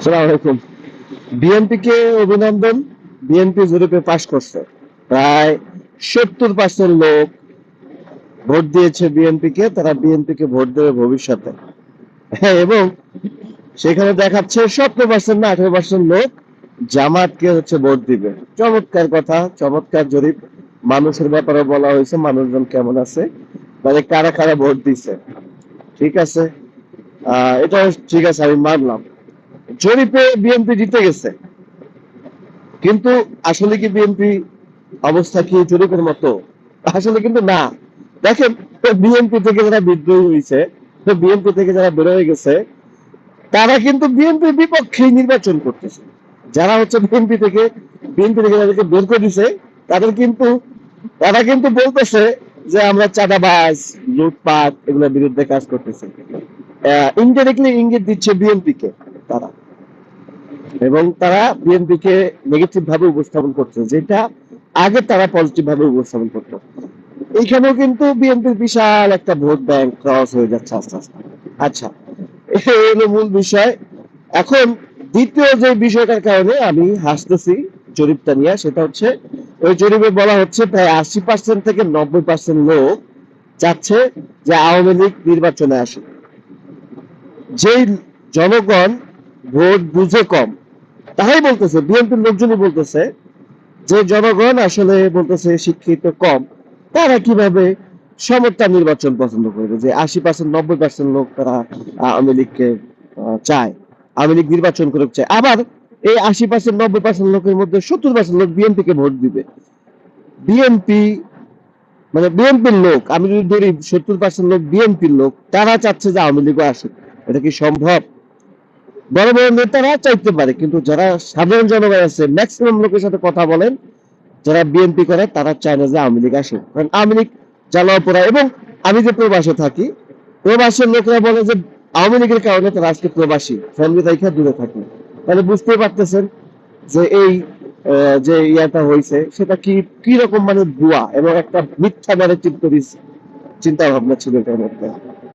আসসালামু আলাইকুম। বিএনপি কে অভিনন্দন। বিএনপি জরিপে পাশ করছে। প্রায় 70% লোক ভোট দিয়েছে বিএনপি কে। তারা বিএনপি কে ভোট দেবে ভবিষ্যতে। হ্যাঁ, এবং সেখানে দেখাচ্ছে 17% না 18% লোক জামাতকে ভোট দিবে। চমৎকার কথা, চমৎকার জরিপ। মানুষের ব্যাপারে বলা হয়েছে, মানুষজন কেমন আছে, মানে কারা কারা ভোট দিছে। ঠিক আছে, এটা ঠিক আছে, আমি মানলাম। জরিপে বিএনপি জিতে গেছে, কিন্তু আসলে কি বিএনপি অবস্থা কি জরিপের মতো? আসলে কিন্তু না। দেখেন, বিএনপি থেকে যারা বিদ্রোহী হয়েছে, তো বিএনপি থেকে যারা বের হয়ে গেছে, তারা কিন্তু বিএনপির বিপক্ষে নির্বাচন করতেছে। যারা বিএনপি থেকে যাদেরকে বের করে দিছে, তাদের কিন্তু তারা কিন্তু বলতেছে যে আমরা চাঁদাবাজ, লুটপাট এগুলোর বিরুদ্ধে কাজ করতেছি। ইনডাইরেক্টলি ইঙ্গিত দিচ্ছে বিএনপি কে তারা, এবং তারা বিএনপি কে নেগেটিভ ভাবে উপস্থাপন করছে, যেটা আগে তারা পজিটিভ ভাবে উপস্থাপন করতো। এইখানেও কিন্তু বিএনপির বিশাল একটা ভোট ব্যাংক ক্রস হয়ে যাচ্ছে আস্তে আস্তে। আচ্ছা, এই হলো মূল বিষয়। এখন দ্বিতীয় যে বিষয়টার কারণে আমি হাসতেছি জরিপটা নিয়ে, সেটা হচ্ছে ওই জরিপে বলা হচ্ছে প্রায় 80% থেকে 90% লোক চাচ্ছে যে আওয়ামী লীগ নির্বাচনে আসে। যেই জনগণ ভোট বুঝে কম, তাই বলতেছে, বিএনপির লোকজনই বলতেছে যে জনগণ আসলে বলতেছে শিক্ষিত কম, তারা কিভাবে সমতা নির্বাচন পছন্দ করবে, যে 80% 90% লোক তারা আওয়ামী লীগকে চায়, আওয়ামী লীগ নির্বাচন করে চায়। আবার এই 80% 90% লোকের মধ্যে 70% লোক বিএনপি কে ভোট দিবে। বিএনপি মানে বিএনপির লোক, আমি যদি ধরি 70% লোক বিএনপির লোক, তারা চাচ্ছে যে আওয়ামী লীগও আসুক। এটা কি সম্ভব? বড় বড় নেতারা চাইতে পারে, কিন্তু যারা সাধারণ জনগণ আছে, ম্যাক্সিমাম লোকের সাথে কথা বলেন যারা বিএনপি করে, তারা চায় না যে আওয়ামী লীগ আসুক। কারণ আওয়ামী লীগ জ্বালাও পোড়া। এবং আমি যে প্রবাসে থাকি, প্রবাসের লোকেরা বলে যে আওয়ামী লীগের কারণে তারা আজকে প্রবাসী, ফ্যামিলি থেকে দূরে থাকে। তাহলে বুঝতেই পারতেছেন যে এই যে ইয়াটা হয়েছে, সেটা কি কি রকম মানে ভুয়া এবং একটা মিথ্যা ন্যারেটিভ তৈরি চিন্তা ভাবনা ছিল এটার মধ্যে।